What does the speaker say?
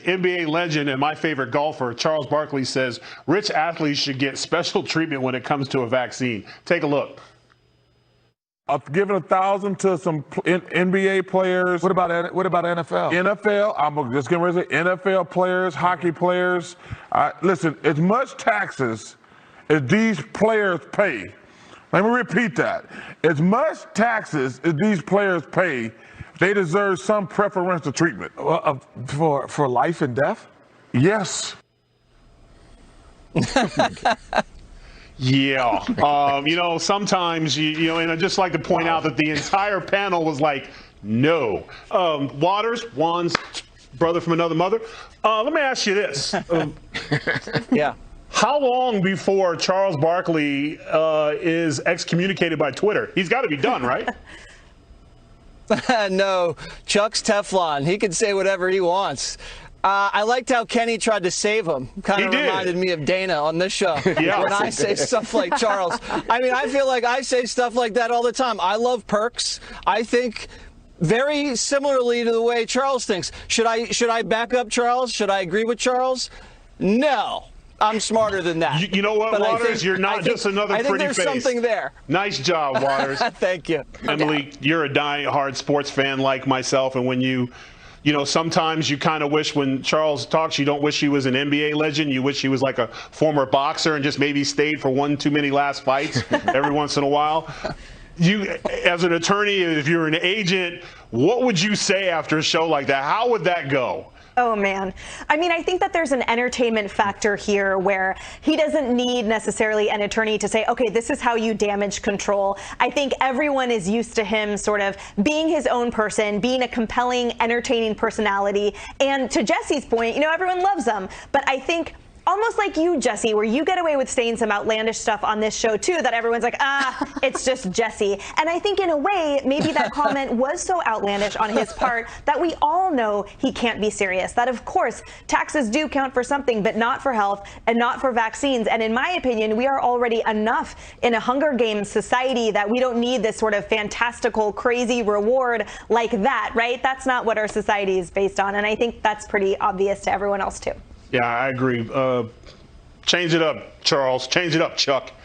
NBA legend and my favorite golfer, Charles Barkley, says rich athletes should get special treatment when it comes to a vaccine. Take a look. I've given $1,000 to some NBA players. What about NFL? NFL, I'm just getting ready to say NFL players, hockey players. Listen, as much taxes as these players pay, let me repeat that. As much taxes as these players pay, they deserve some preferential treatment. For life and death? Yes. Yeah. Sometimes, and I'd just like to point out that the entire panel was like, no. Waters, Juan's brother from another mother. Let me ask you this. Yeah. How long before Charles Barkley is excommunicated by Twitter? He's got to be done, right? No, Chuck's Teflon. He can say whatever he wants. I liked how Kenny tried to save him. Kind of reminded me of Dana on this show. Yeah. When I say stuff like Charles. I mean, I feel like I say stuff like that all the time. I love perks. I think very similarly to the way Charles thinks. Should I back up Charles? Should I agree with Charles? No. I'm smarter than that. You know what, but Waters? You're not just another pretty face. I think there's something there. Nice job, Waters. Thank you. Emily, you're a die-hard sports fan like myself, and when sometimes you kind of wish when Charles talks, you don't wish he was an NBA legend. You wish he was like a former boxer and just maybe stayed for one too many last fights every once in a while. You, as an attorney, if you're an agent, what would you say after a show like that? How would that go? Oh, man. I mean, I think that there's an entertainment factor here where he doesn't need necessarily an attorney to say, okay, this is how you damage control. I think everyone is used to him sort of being his own person, being a compelling, entertaining personality. And to Jesse's point, everyone loves him. But I think almost like you, Jesse, where you get away with saying some outlandish stuff on this show, too, that everyone's like, it's just Jesse. And I think in a way, maybe that comment was so outlandish on his part that we all know he can't be serious. That, of course, taxes do count for something, but not for health and not for vaccines. And in my opinion, we are already enough in a Hunger Games society that we don't need this sort of fantastical, crazy reward like that, right? That's not what our society is based on. And I think that's pretty obvious to everyone else, too. Yeah, I agree. Change it up, Charles. Change it up, Chuck.